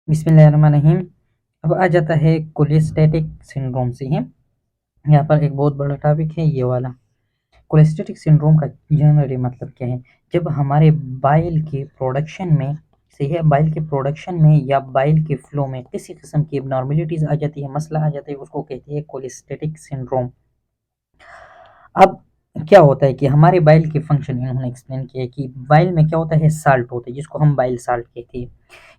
बिस्मिल्लाहिर्रहमानिर्रहीम। अब आ जाता है कोलेस्टेटिक सिंड्रोम से है। यहाँ पर एक बहुत बड़ा टॉपिक है ये वाला। कोलेस्टेटिक सिंड्रोम का जनरली मतलब क्या है? जब हमारे बाइल के प्रोडक्शन में से है, बाइल के प्रोडक्शन में या बाइल के फ्लो में किसी किस्म की एबनॉर्मेलिटीज आ जाती है, मसला आ जाता है, उसको कहते हैं कोलेस्टेटिक सिंड्रोम। अब क्या होता है कि हमारे बाइल के फंक्शन इन्होंने एक्सप्लेन किया है कि बाइल में क्या होता है, साल्ट होता है जिसको हम बाइल साल्ट कहते हैं।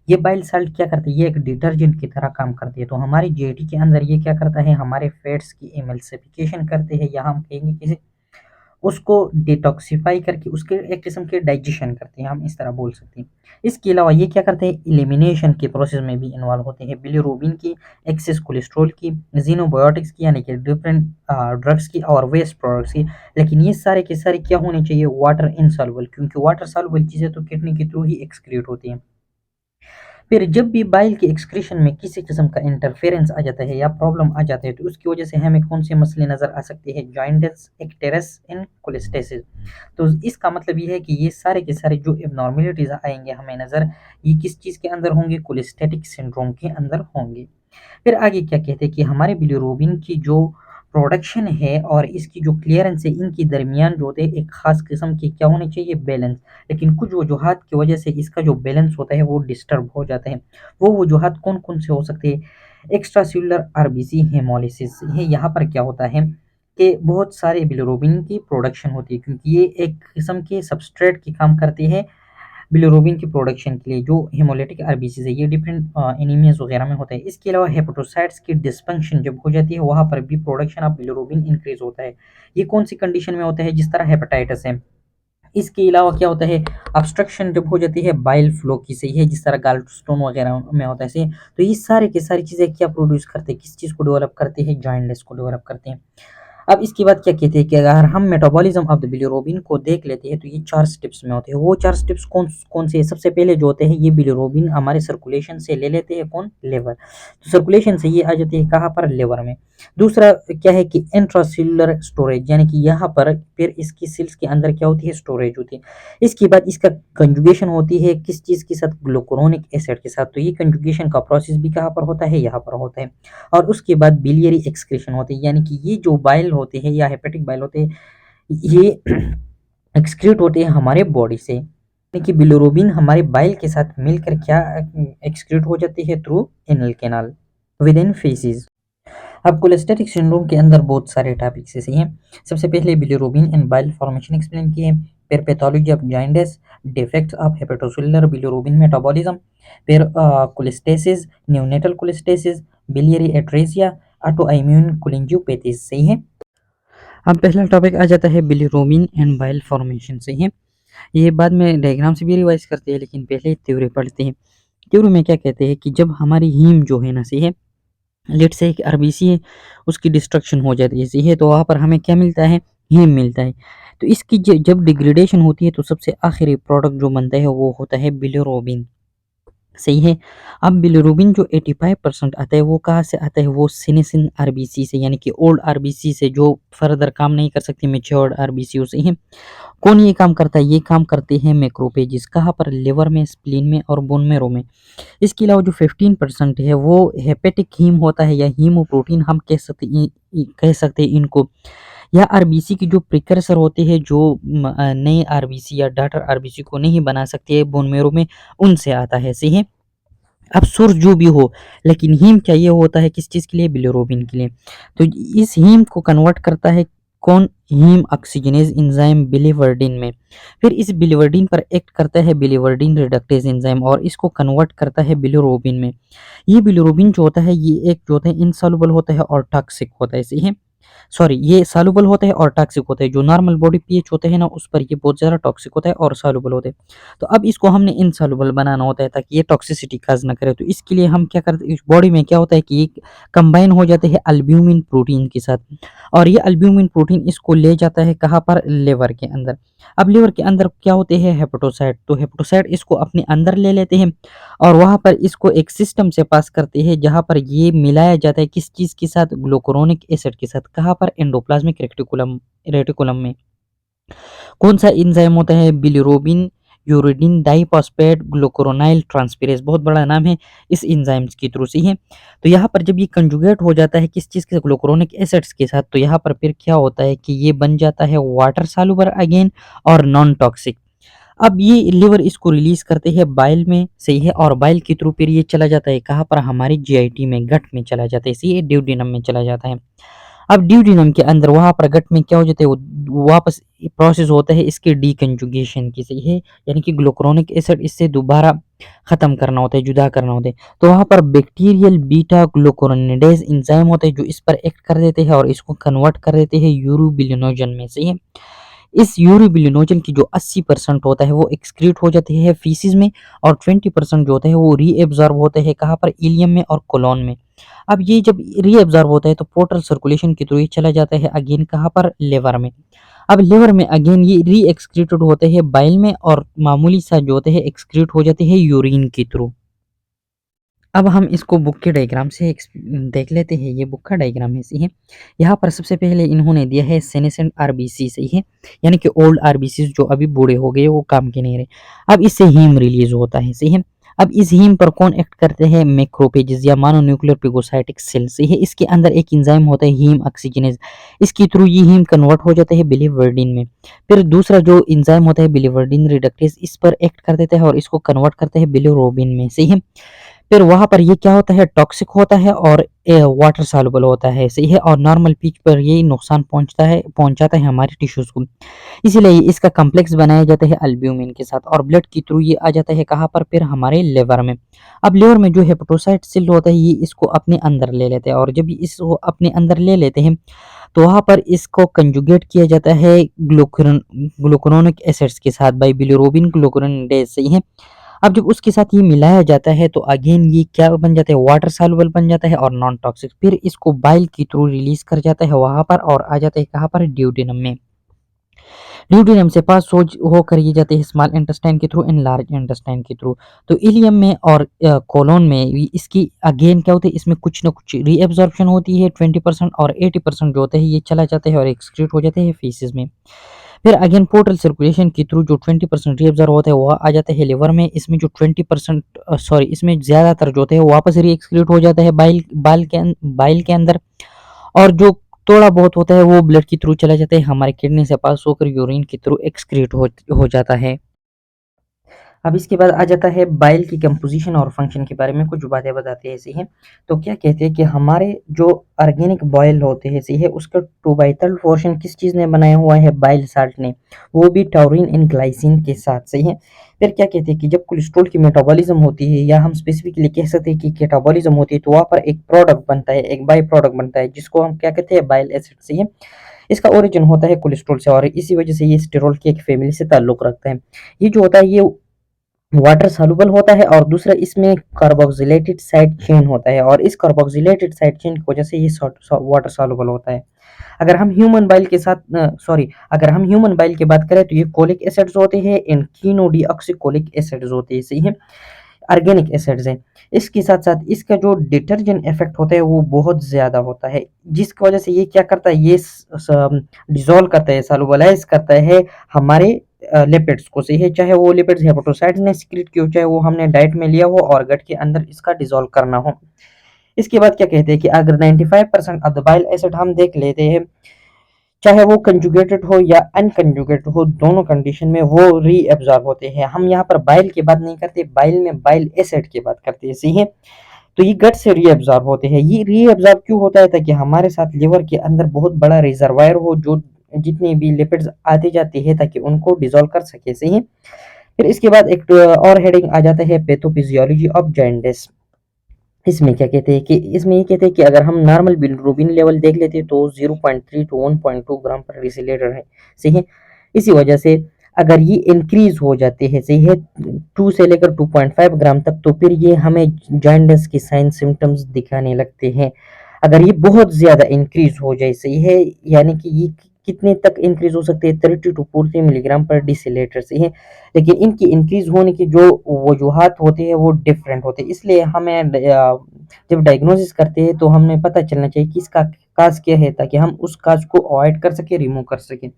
ये बाइल साल्ट क्या करती है, ये एक डिटर्जेंट की तरह काम करती है। तो हमारी जेडी के अंदर ये क्या करता है, हमारे फैट्स की एमल्सिफिकेशन करते हैं, या हम कहेंगे किसी उसको डिटॉक्सिफाई करके उसके एक किस्म के डाइजेशन करते हैं, हम इस तरह बोल सकते हैं। इसके अलावा ये क्या करते हैं, एलिमिनेशन के प्रोसेस में भी इन्वॉल्व होते हैं, बिलीरुबिन की, एक्सेस कोलेस्ट्रॉल की, जीनोबायोटिक्स की यानी कि डिफरेंट ड्रग्स की और वेस्ट प्रोडक्ट्स की। लेकिन ये सारे के सारे क्या होने चाहिए, वाटर इनसॉल्युबल, क्योंकि वाटर सॉल्युबल चीज़ें तो किडनी के थ्रू ही एक्सक्रीट होती हैं। फिर जब भी बाइल के एक्सक्रीशन में किसी किस्म का इंटरफेरेंस आ जाता है या प्रॉब्लम आ जाता है, तो उसकी वजह से हमें कौन से मसले नज़र आ सकते हैं, जॉइंटिस, एक्टेरस इन कोलेस्टेसिस। तो इसका मतलब ये है कि ये सारे के सारे जो एबनॉर्मेलिटीज आएंगे हमें नज़र, ये किस चीज़ के अंदर होंगे, कोलेस्टेटिक सिंड्रोम के अंदर होंगे। फिर आगे क्या कहते हैं कि हमारे बिलिरुबिन की जो प्रोडक्शन है और इसकी जो क्लियरेंस है, इनकी दरमियान जो होते हैं एक खास किस्म की क्या होनी चाहिए, बैलेंस। लेकिन कुछ वजूहात की वजह से इसका जो बैलेंस होता है वो डिस्टर्ब हो जाता है। वो वजूहात कौन कौन से हो सकते हैं, एक्स्ट्रा सेलुलर आरबीसी हेमोलिसिस है। यहाँ पर क्या होता है कि बहुत सारे बिलिरुबिन की प्रोडक्शन होती है, क्योंकि ये एक किस्म के सबस्ट्रेट की काम करते हैं बिलिरुबिन की प्रोडक्शन के लिए। जो हेमोलिटिक आरबीसी है ये डिफरेंट एनीमियाज वगैरह में होता है। इसके अलावा हेपेटोसाइट्स की डिस्फंक्शन जब हो जाती है, वहाँ पर भी प्रोडक्शन ऑफ बिलिरुबिन इंक्रीज होता है। ये कौन सी कंडीशन में होता है, जिस तरह हेपेटाइटिस है। इसके अलावा क्या होता है, ऑब्स्ट्रक्शन जब हो जाती है बाइल फ्लो की सही है, जिस तरह गॉलस्टोन वगैरह में होता है सही। तो ये सारे की सारी चीज़ें क्या प्रोड्यूस करते हैं, किस चीज़ को डेवलप करते हैं, जॉइंटिस को डेवलप करते हैं। अब इसके बाद क्या कहते हैं कि अगर हम मेटाबॉलिज्म ऑफ द बिलिरुबिन को देख लेते हैं, तो ये 4 स्टेप्स में होते हैं। वो 4 स्टेप्स कौन कौन से हैं? सबसे पहले जो होते हैं, ये बिलिरुबिन हमारे सर्कुलेशन से ले लेते हैं कौन, लिवर। तो सर्कुलेशन से ये आ जाती है कहाँ पर, लिवर में। दूसरा क्या है कि इंट्रासेल्युलर स्टोरेज, यानी कि यहाँ पर फिर इसकी सेल्स के अंदर क्या होती है, स्टोरेज होती है। इसके बाद इसका कंजुगेशन होती है किस चीज़ के साथ, ग्लूकुरोनिक एसिड के साथ। तो ये कंजुगेशन का प्रोसेस भी कहाँ पर होता है, यहाँ पर होता है। और उसके बाद बिलियरी एक्सक्रीशन होती है, यानी कि ये जो बाइल होते हैं या हेपेटिक बाइल होते हैं, ये एक्सक्रीट होते हैं हमारे बॉडी से। यानी कि बिलिरुबिन हमारे बाइल के साथ मिलकर क्या एक्सक्रीट हो जाती है, through anal canal with in faeces. अब कोलेस्टेटिक सिंड्रोम के अंदर बहुत सारे टॉपिक्स ऐसे हैं। सबसे पहले bilirubin and bile formation explain किए, फिर pathology of jaundice, defects of hepatocellular bilirubin metabolism, फिर cholestasis, neonatal cholestasis, biliary atresia, auto immune cholangiopathies. सही है। अब पहला टॉपिक आ जाता है बिलिरुबिन एंड बाइल फॉर्मेशन से है। ये बाद में डायग्राम से भी रिवाइज करते हैं, लेकिन पहले थ्योरी पढ़ते हैं। थ्योरी में क्या कहते हैं कि जब हमारी हीम जो है ना, सही है, लेट से एक आरबीसी है, उसकी डिस्ट्रक्शन हो जाती है, सही है, तो वहाँ पर हमें क्या मिलता है, हीम मिलता है। तो इसकी जब डिग्रेडेशन होती है, तो सबसे आखिरी प्रोडक्ट जो बनता है वो होता है बिलिरुबिन। सही है। अब बिलिरुबिन जो 85% आता है वो कहाँ से आता है, वो सीनेसिन आरबीसी से, यानी कि ओल्ड आरबीसी से, जो फर्दर काम नहीं कर सकती, मेच्योर्ड आरबीसी से है। कौन ये काम करता है, ये काम करते हैं मैक्रोफेजेस। कहाँ पर, लिवर में, स्प्लीन में और बोन मैरो में। इसके अलावा जो 15% है वो हेपेटिक हीम होता है, या हीमोप्रोटीन हम कह सकते हैं इनको, या आरबीसी की जो प्रिकर्सर होते हैं, जो नए आरबीसी या डाटर आरबीसी को नहीं बना सकते है बोन मैरो में, उनसे आता है। सही है। अब सोर्स जो भी हो, लेकिन हीम क्या ये होता है किस चीज़ के लिए, बिलिरुबिन के लिए। तो इस हीम को कन्वर्ट करता है कौन, हीम ऑक्सीजनेज एंजाइम बिलिवर्डिन में। फिर इस बिलिवर्डिन पर एक्ट करता है बिलिवर्डिन रिडक्टेज एंजाइम, और इसको कन्वर्ट करता है बिलिरुबिन में। ये बिलिरुबिन जो होता है, ये एक जो होता है इनसॉल्युबल होता है और टॉक्सिक होता है। सही है। सॉरी, ये सॉल्युबल होता है और टॉक्सिक होता है। जो नॉर्मल बॉडी पीएच होते हैं ना, उस पर ये बहुत ज़्यादा टॉक्सिक होता है और सॉल्युबल होते हैं। तो अब इसको हमने इनसॉल्युबल बनाना होता है ताकि ये टॉक्सिसिटी काज ना करे। तो इसके लिए हम क्या करते हैं, बॉडी में क्या होता है कि ये कंबाइन हो जाते हैं अल्ब्यूमिन प्रोटीन के साथ, और ये अल्ब्यूमिन प्रोटीन इसको ले जाता है कहाँ पर, लिवर के अंदर। अब लिवर के अंदर क्या होते हैं, हेपेटोसाइट। तो हेपेटोसाइट इसको अपने अंदर ले लेते हैं, और वहाँ पर इसको एक सिस्टम से पास करते हैं, जहाँ पर ये मिलाया जाता है किस चीज़ के साथ, ग्लूकुरोनिक एसिड के साथ। कहाँ पर, एंडोप्लाज्मिक रेटिकुलम रेटिकुलम में। कौन सा एंजाइम होता है, बिलिरुबिन यूरिडीन डाइफॉस्फेट ग्लूकुरोनाइल ट्रांसफेरेज, बहुत बड़ा नाम है इस एंजाइम्स के थ्रू से है। तो यहाँ पर जब ये कंजुगेट हो जाता है किस चीज़ के, ग्लूकुरोनिक एसिड्स के साथ, तो यहाँ पर फिर क्या होता है कि ये बन जाता है वाटर सॉल्युबल अगेन और नॉन टॉक्सिक। अब ये लिवर इसको रिलीज करते हैं बाइल में, सही है, और बाइल के थ्रू फिर ये चला जाता है कहाँ पर, हमारे जीआईटी में, गट में चला जाता है, सही है, ड्यूडेनम में चला जाता है। अब ड्यूडेनम के अंदर वहां पर गट में क्या हो जाता है, वो वापस प्रोसेस होता है इसके डीकंजुगेशन की, सही है, यानी कि ग्लूकुरोनिक एसिड इससे दोबारा खत्म करना होता है, जुदा करना होता है। तो वहां पर बैक्टीरियल बीटा ग्लूकुरोनिडेज एंजाइम होते हैं जो इस पर एक्ट कर देते हैं और इसको कन्वर्ट कर देते हैं यूरोबिलिनोजन में, सही है। इस यूरोबिलिनोजन की जो 80% होता है वो एक्सक्रीट हो जाते हैं फीसिस में, और 20% जो होता है वो रीएब्जॉर्ब होते हैं कहाँ पर, इलियम में और कोलोन में। अब ये जब रीएब्जॉर्ब होता है तो पोर्टल सर्कुलेशन के थ्रू ये चला जाता है अगेन कहाँ पर, लिवर में। अब लिवर में अगेन ये री एक्सक्रीटेड होते हैं बाइल में, और मामूली सा जो होते हैं एक्सक्रीट हो जाते हैं यूरिन के थ्रू। अब हम इसको बुक के डायग्राम से देख लेते हैं। ये बुक का डायग्राम है, सही है। यहाँ पर सबसे पहले इन्होंने दिया है सेनेसेंट आरबीसी, सही है, यानी कि ओल्ड आरबीसी जो अभी बूढ़े हो गए वो काम के नहीं रहे। अब इससे हीम रिलीज होता है, सही है। अब इस हीम पर कौन एक्ट करते हैं, मैक्रोफेजेस या मोनोन्यूक्लियर पिगोसाइटिक सेल, सही है। इसके अंदर एक एंजाइम होता है हीम ऑक्सीजनेज, इसके थ्रू ये हीम कन्वर्ट हो जाता है बिलीवर्डिन में। फिर दूसरा जो एंजाइम होता है बिलीवर्डिन रिडक्टेज, इस पर एक्ट कर देता है और इसको कन्वर्ट करता है बिलीरोबिन में, सही है। फिर वहाँ पर ये क्या होता है, टॉक्सिक होता है और वाटर सॉल्युबल होता है, सही है, और नॉर्मल पीच पर ये नुकसान पहुंचाता है हमारे टिश्यूज को। इसीलिए इसका कॉम्प्लेक्स बनाया जाता है अल्ब्यूमिन के साथ, और ब्लड के थ्रू ये आ जाता है कहाँ पर, फिर हमारे लिवर में। अब लिवर में जो हेपेटोसाइट सेल होता है ये इसको अपने अंदर ले लेते हैं, और जब इसको अपने अंदर ले लेते हैं तो वहाँ पर इसको कंजुगेट किया जाता है ग्लूकुरोनिक एसिड्स के साथ बाई बिलिरुबिन ग्लूकुरोनिडेज, सही है। अब जब उसके साथ ये मिलाया जाता है तो अगेन ये क्या बन जाता है, वाटर सॉल्युबल बन जाता है और नॉन टॉक्सिक। फिर इसको बाइल के थ्रू रिलीज कर जाता है वहां पर, और आ जाता है कहाँ पर, ड्यूडेनम में। ड्यूडेनम से पास होकर ये जाते हैं स्मॉल इंटेस्टाइन के थ्रू एंड लार्ज इंटेस्टाइन के थ्रू। तो इलियम में और कोलोन में इसकी अगेन क्या होता है, इसमें कुछ ना कुछ रीएब्जॉर्प्शन होती है 20%, और 80% जो होते हैं ये चला जाता है और एक्सक्रीट हो जाते हैं फीसिस में। फिर अगेन पोर्टल सर्कुलेशन के थ्रू जो 20% रीअब्जॉर्ब होता है वो आ जाता है लिवर में। इसमें जो 20% सॉरी इसमें ज़्यादातर जो होता है वो वापस रीएक्सक्रीट हो जाता है बाइल के अंदर, और जो थोड़ा बहुत होता है वो ब्लड के थ्रू चला जाता है, हमारे किडनी से पास होकर यूरिन के थ्रू एक्सक्रीट हो जाता है। अब इसके बाद आ जाता है बाइल की कंपोजिशन और फंक्शन के बारे में कुछ बातें बताते हैं, ऐसी हैं। तो क्या कहते हैं कि हमारे जो ऑर्गेनिक बॉयल होते हैं, सही है, उसका 2/3 पोर्शन किस चीज़ ने बनाया हुआ है, बाइल साल्ट ने, वो भी टाउरिन एंड ग्लाइसिन के साथ, सही है। फिर क्या कहते हैं कि जब कोलेस्ट्रॉल की मेटाबॉलिज्म होती है, या हम स्पेसिफिकली कह सकते हैं कि कैटाबॉलिज्म होती है, तो वहाँ पर एक प्रोडक्ट बनता है, एक बाई प्रोडक्ट बनता है जिसको हम क्या कहते हैं, बाइल एसिड, सही है। इसका ओरिजिन होता है कोलेस्ट्रॉल से, और इसी वजह से ये स्टेरॉल की एक फैमिली से ताल्लुक रखता है। ये जो होता है ये वाटर सॉल्युबल होता है, और दूसरा इसमें कार्बोक्सिलेटेड साइड चेन होता है, और इस कार्बोक्सिलेटेड साइड चेन की वजह से ये वाटर सॉल्युबल होता है। अगर हम ह्यूमन बाइल के साथ अगर हम ह्यूमन बाइल की बात करें तो ये कोलिक एसिड्स होते हैं एंड कीनोडीऑक्सीकोलिक एसिड्स होते हैं, सही है, ऑर्गेनिक एसिड्स हैं। इसके साथ साथ इसका जो डिटर्जेंट इफेक्ट होता है वो बहुत ज़्यादा होता है, जिसकी वजह से ये क्या करता है, ये डिसॉल्व करता है, सॉल्युबलाइज करता है हमारे लिपिड्स को, सही है, चाहे वो लिपिड्स हेपेटोसाइट्स ने सिक्रीट किया हो, चाहे वो हमने डाइट में लिया हो और गट के अंदर इसका डिसॉल्व करना हो। इसके बाद क्या कहते हैं कि अगर 95% ऑफ द बाइल एसिड हम देख लेते हैं, चाहे वो कंजुगेटेड हो या अनकंजुगेटेड हो, दोनों कंडीशन में वो रीअब्सॉर्ब होते हैं। हम यहाँ पर बाइल की बात नहीं करते, बाइल में बाइल एसिड की बात करते हैं, सही है। तो ये गट से रीअब्सॉर्ब होते हैं। ये रीअब्सॉर्ब क्यों होता है, ताकि हमारे साथ लिवर के अंदर बहुत बड़ा रिजर्वायर हो जो जितनी भी लिपिड्स आती जाती है ताकि उनको डिसॉल्व कर सके, सही है। फिर इसके बाद एक और हेडिंग आ जाता है पैथोफिजियोलॉजी ऑफ जॉन्डिस। इसमें क्या कहते हैं कि इसमें ये कहते हैं कि अगर हम नॉर्मल बिलिरुबिन लेवल देख लेते हैं तो 0.3 टू 1.2 ग्राम पर डेसीलीटर है, सही है। इसी वजह से अगर ये इंक्रीज हो जाते हैं, सही है, 2 से लेकर 2.5 ग्राम तक, तो फिर ये हमें जॉन्डिस की साइन सिम्टम्स दिखाने लगते हैं। अगर ये बहुत ज़्यादा इंक्रीज हो जाए, सही है, यानी कि ये कितने तक इंक्रीज हो सकते हैं, 30 टू 40 मिलीग्राम पर डेसीलीटर, सही है। लेकिन इनकी इंक्रीज होने की जो वजूहात होती है वो डिफरेंट होते हैं, इसलिए हमें जब डायग्नोसिस करते हैं तो हमें पता चलना चाहिए कि इसका काज क्या है, ताकि हम उस काज को अवॉइड कर सकें, रिमूव कर सकें।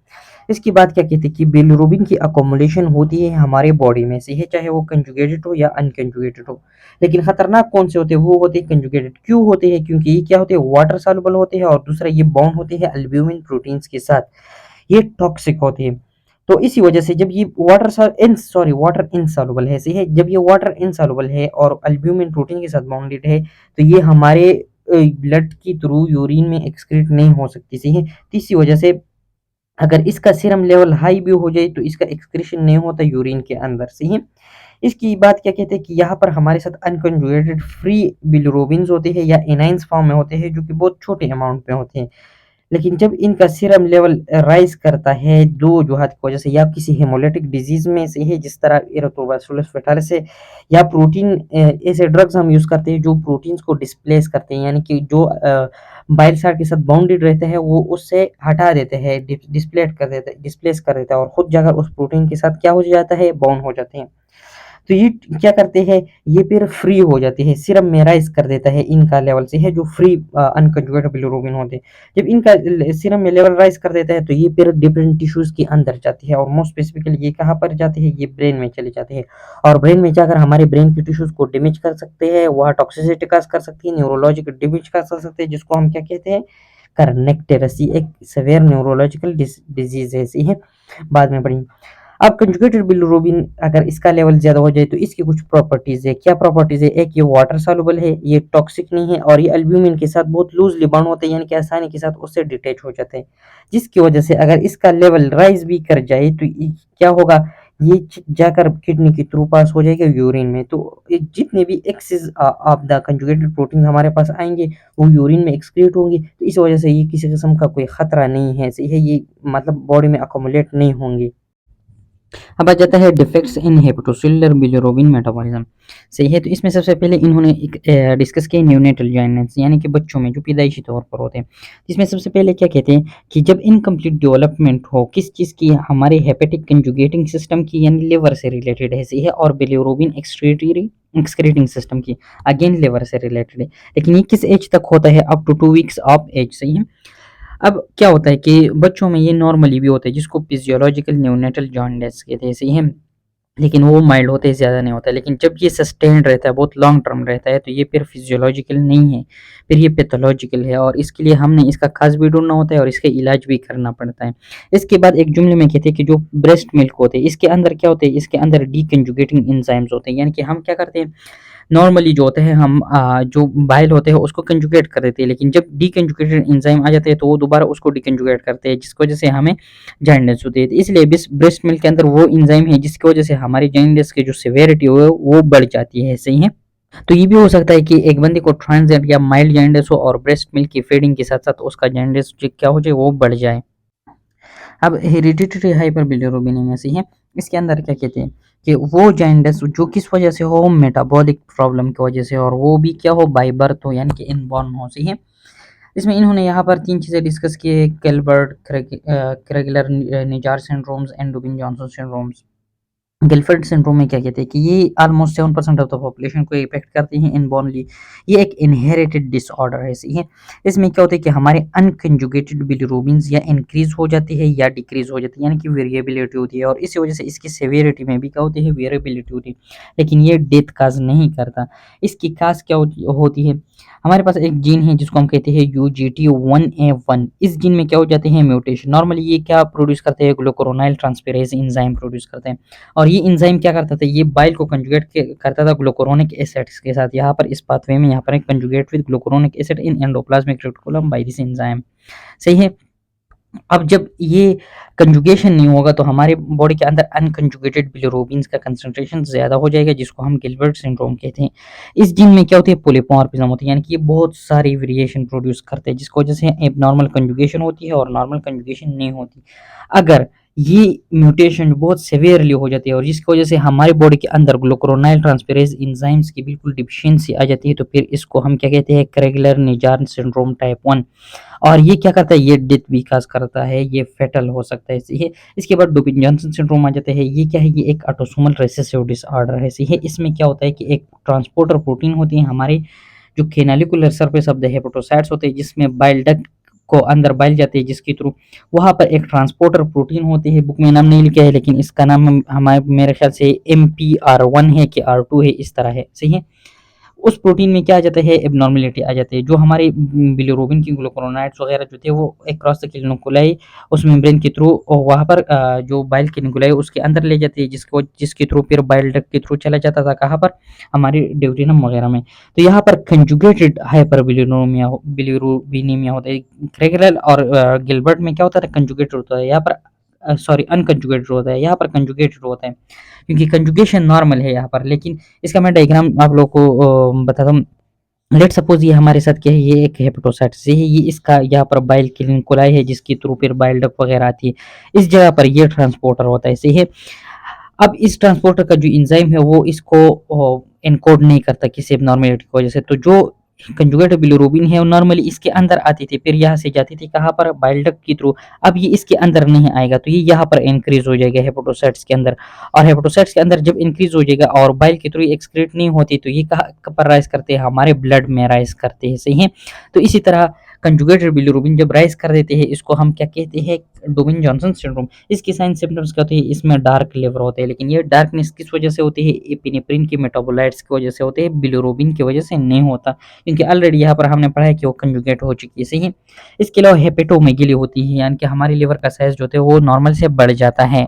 इसके बाद क्या कहते हैं कि बिलिरुबिन की अकोमोडेशन होती है हमारे बॉडी में से है, चाहे वो कंजुगेटेड हो या अनकंजुगेटेड हो। लेकिन खतरनाक कौन से होते हैं, वो होते हैं कंजुगेटेड। क्यों होते हैं? क्योंकि ये क्या होते हैं, वाटर सॉल्युबल होते हैं, और दूसरा ये बाउंड होते हैं अल्ब्यूमिन प्रोटीन्स के साथ, ये टॉक्सिक होते हैं। तो इसी वजह से जब ये वाटर इनसॉल्युबल है, सही है, जब ये वाटर इनसॉल्युबल है और अल्ब्यूमिन प्रोटीन के साथ बाउंडेड है, तो ये हमारे ब्लड की थ्रू यूरिन में एक्सक्रीट नहीं हो सकती, सही है। तो इसी वजह से अगर इसका सीरम लेवल हाई भी हो जाए तो इसका एक्सक्रीशन नहीं होता यूरिन के अंदर, सही है। इसकी बात क्या कहते हैं कि यहाँ पर हमारे साथ अनकंजुगेटेड फ्री बिलिरुबिन्स होते हैं या एनाइंस फॉर्म में होते हैं, जो कि बहुत छोटे अमाउंट में होते हैं। लेकिन जब इनका सीरम लेवल राइज करता है दो वजूहत की वजह से, या किसी हेमोलिटिक डिजीज में से है जिस तरह एरिथ्रोब्लास्टोसिस फेटालिस है, या प्रोटीन ऐसे ड्रग्स हम यूज करते हैं जो प्रोटीन्स को डिस्प्लेस करते हैं, यानी कि जो बाइल साल्ट के साथ बाउंडेड रहते हैं वो उससे हटा देते हैं, डिस्प्लेस कर देता है, और खुद जाकर उस प्रोटीन के साथ क्या हो जाता है, बाउंड हो जाते हैं। तो ये क्या करते हैं, ये फिर फ्री हो जाती है, सीरम में राइज कर देता है इनका लेवल से है, जो फ्री अनकंजुगेटेड बिलिरुबिन होते हैं। जब इनका सीरम में लेवल राइज कर देता है तो ये फिर डिफरेंट टिश्यूज के अंदर जाती है, और मोस्ट स्पेसिफिकली ये कहाँ पर जाती है, ये ब्रेन में चली जाती है, और ब्रेन में जाकर हमारे ब्रेन की टिश्यूज को डैमेज कर सकते हैं, वह टॉक्सिसिटी काज कर सकती है, न्यूरोलॉजिकल डैमेज कर सकते हैं, जिसको हम क्या कहते हैं, कर्नेक्टेरसी, एक सेवियर न्यूरोलॉजिकल डिजीज है, सही है, बाद में पढ़ेंगे। अब कंजुगेटेड बिलिरुबिन अगर इसका लेवल ज़्यादा हो जाए तो इसकी कुछ प्रॉपर्टीज़ है। क्या प्रॉपर्टीज़ है? एक, ये वाटर सॉल्युबल है, ये टॉक्सिक नहीं है, और ये अल्ब्यूमिन के साथ बहुत लूज़ली बाउंड होते हैं, यानी कि आसानी के साथ उससे डिटैच हो जाते हैं। जिसकी वजह से अगर इसका लेवल राइज़ भी कर जाए तो क्या होगा, ये जाकर किडनी के थ्रू पास हो जाएगा यूरिन में। तो जितने भी excess of the conjugated protein हमारे पास आएँगे वो यूरिन में एक्सक्रीट होंगे, तो इस वजह से ये किसी किस्म का कोई खतरा नहीं है, सही है, ये मतलब बॉडी में अकोमोलेट नहीं होंगे। अब आ जाता है defects in hepatocellular bilirubin metabolism, सही है। तो इसमें सबसे पहले इन्होंने एक डिस्कस किया न्यूनेटल जाइनेंस, यानी कि बच्चों में जो पैदाइशी तौर पर होते हैं। इसमें सबसे पहले क्या कहते हैं कि जब इनकम्प्लीट डेवलपमेंट हो किस चीज़ की, हमारे हेपेटिक कंजुगेटिंग सिस्टम की, यानी लिवर से रिलेटेड है, सही है, और बिलिरुबिन एक्सक्रीटिंग सिस्टम की, अगेन लिवर से रिलेटेड है। लेकिन ये किस एज तक होता है? Up to 2 weeks of age, सही है। अब क्या होता है कि बच्चों में ये नॉर्मली भी होता है, जिसको फिजियोलॉजिकल न्यूनेटल जॉन्डिस कहते हैं, सही है, लेकिन वो माइल्ड होते हैं, ज़्यादा नहीं होता है। लेकिन जब ये सस्टेन्ड रहता है, बहुत लॉन्ग टर्म रहता है, तो ये फिर फिजियोलॉजिकल नहीं है, फिर ये पैथोलॉजिकल है, और इसके लिए हमने इसका खास भी ढूंढना होता है और इसका इलाज भी करना पड़ता है। इसके बाद एक जुमले में कहते हैं कि जो ब्रेस्ट मिल्क होते हैं, इसके अंदर क्या होते हैं, इसके अंदर डीकंजुगेटिंग एंजाइम्स होते हैं, यानी कि हम क्या करते हैं, नॉर्मली जो होते हैं हम जो बाइल होते हैं उसको कंजुगेट कर देते हैं, लेकिन जब डीकंजुगेटेड एंजाइम आ जाते हैं तो वो दोबारा उसको डीकंजुगेट करते हैं, जिसकी वजह से हमें जॉन्डिस होती है। तो इसलिए ब्रेस्ट मिल्क के अंदर वो एंजाइम है जिसकी वजह से हमारी जॉन्डिस की जो सिवियरिटी हो वो बढ़ जाती है, सही है। तो ये भी हो सकता है कि एक बंदे को ट्रांजिएंट या माइल्ड जॉन्डिस हो और ब्रेस्ट मिल्क की फीडिंग के साथ साथ उसका जॉन्डिस क्या हो जाए, वो बढ़ जाए। अब हेरिडिटरी हाइपरबिलिरुबिनेमिया से है, इसके अंदर क्या कहते हैं कि वो जॉन्डिस जो किस वजह से हो, मेटाबॉलिक प्रॉब्लम की वजह से, और वो भी क्या हो, बाय बर्थ हो, यानी कि इनबॉर्न हो, सही है। इसमें इन्होंने यहाँ पर 3 चीज़ें डिस्कस की है, Gilbert Crigler Najjar syndromes and Dubin Johnson syndromes. Gilbert syndrome में क्या कहते हैं कि ये ऑलमोस्ट 7% ऑफ द पॉपुलेशन को इफेक्ट करते हैं इनबॉर्नली। ये एक इनहेरिटेड डिसऑर्डर है, सही है। इसमें क्या होता है कि हमारे अनकंजुगेटेड बिलिरुबिन्स या इंक्रीज हो जाती है या डिक्रीज हो जाती है, यानी कि वेरिएबिलिटी होती है, और इसी वजह से इसकी सेवेरिटी में भी क्या होती है, वेरिएबिलिटी होती है। लेकिन ये डेथ काज नहीं करता। इसकी काज क्या होती है, हमारे पास एक जीन है जिसको हम कहते हैं UGT1A1। इस जीन में क्या हो जाते हैं, म्यूटेशन। नॉर्मली ये क्या प्रोड्यूस करते हैं, ग्लूकुरोनाइल ट्रांसफेरेज एंजाइम प्रोड्यूस करते हैं, और ये एंजाइम क्या करता था, ये बाइल को कंजुगेट करता था ग्लूकुरोनिक एसिड्स के साथ। यहाँ पर इस पाथवे में यहाँ पर एक conjugate with glucuronic acid in endoplasmic reticulum by this enzyme, सही है। अब जब ये कंजुगेशन नहीं होगा तो हमारे बॉडी के अंदर अनकंजुगेटेड बिलिरुबिन्स का कंसंट्रेशन ज़्यादा हो जाएगा, जिसको हम गिलबर्ट सिंड्रोम कहते हैं। इस जीन में क्या होती है, पॉलीमॉर्फिज्म होती है, यानी कि ये बहुत सारी वेरिएशन प्रोड्यूस करते हैं, जिसकी वजह से एबनॉर्मल कंजुगेशन होती है और नॉर्मल कंजुगेशन नहीं होती। अगर ये म्यूटेशन बहुत सेवियरली हो जाती है और जिसकी वजह से हमारे बॉडी के अंदर ग्लूकुरोनाइल ट्रांसफेरेज एंजाइम्स की बिल्कुल डिफिशियंसी आ जाती है, तो फिर इसको हम क्या कहते हैं, क्रेगलर निजार सिंड्रोम टाइप 1। और ये क्या करता है, ये डेथ भी काज करता है, ये फेटल हो सकता है, सही है। इसके बाद डुबिन जॉनसन सिंड्रोम आ जाता है। ये क्या है, ये एक ऑटोसोमल रिसेसिव डिसऑर्डर है, सही है। इसमें क्या होता है कि एक ट्रांसपोर्टर प्रोटीन होती है हमारे जो केनालिकुलर सरफेस ऑफ द हेपेटोसाइट्स होते हैं, जिसमें बाइल डक्ट को अंदर बाइल जाते हैं, जिसके थ्रू वहाँ पर एक ट्रांसपोर्टर प्रोटीन होती है, बुक में नाम नहीं लिखा है लेकिन इसका नाम हमारे मेरे ख्याल से MPR1 है कि R2 है, इस तरह है, सही है। उस प्रोटीन में क्या आ जाता है, एबनॉर्मेलिटी आ जाती है, जो हमारे बिलिरुबिन की ग्लूकुरोनाइड्स वगैरह जो थे वो अक्रॉस द न्यूक्लियाई उस मेम्ब्रेन के थ्रू वहाँ पर जो बाइल की न्यूक्लियाई उसके अंदर ले जाती है, जिसके थ्रू फिर बाइल डक्ट के थ्रू चला जाता था कहाँ पर, हमारी ड्यूटेनम वगैरह में। तो यहाँ पर कंजुगेटेड हाइपरबिलिरुबिनिया बिलिरुबिनीमिया होता है। क्रेगल और गिलबर्ट में क्या होता है, कंजुगेटेड होता है, यहाँ पर सॉरी अनकंजुगेटेड होता है, यहाँ पर कंजुगेटेड होता है, क्योंकि कंजुगेशन नॉर्मल है यहाँ पर। लेकिन इसका मैं डायग्राम आप लोग को बताता हूँ। लेट सपोज ये हमारे साथ क्या है, ये एक हेपेटोसाइट्स है, ये इसका यहाँ पर बाइल की लिंकुलाई है, जिसके थ्रू फिर बाइल डक्ट वगैरह आती है, इस जगह पर ये ट्रांसपोर्टर होता है, सही है। अब इस ट्रांसपोर्टर का जो एंजाइम है वो इसको एनकोड नहीं करता किसी एबनॉर्मेलिटी की वजह से, तो जो कंजुगेट बिलिरुबिन है वो नॉर्मली इसके अंदर आती थी, फिर यहाँ से जाती थी कहाँ पर, बाइल डक्ट के थ्रू। अब ये इसके अंदर नहीं आएगा, तो ये यहाँ पर इंक्रीज हो जाएगा हेपेटोसाइट्स के अंदर, और हेपेटोसाइट्स के अंदर जब इंक्रीज हो जाएगा और बाइल के थ्रू एक्सक्रीट नहीं होती, तो ये कहाँ पर राइज करते हैं, हमारे ब्लड में राइज करते हैं, सही है। तो इसी तरह कंजुगेटेड बिलिरुबिन जब राइज कर देते हैं, इसको हम क्या कहते हैं, डोबिन जॉनसन सिंड्रोम। इसकी साइन सिम्टम्स क्या होते हैं, इसमें डार्क लिवर होते हैं, लेकिन ये डार्कनेस किस वजह से होती है, एपिनेफ्रिन की मेटाबोलाइट्स की वजह से होते हैं, बिलिरुबिन की वजह से नहीं होता, क्योंकि ऑलरेडी यहाँ पर हमने पढ़ा है कि वो कंजुगेट हो चुकी है, सही है। इसके अलावा हेपेटोमेगेली होती है, यानी कि हमारी लिवर का साइज जो होता है वो नॉर्मल से बढ़ जाता है।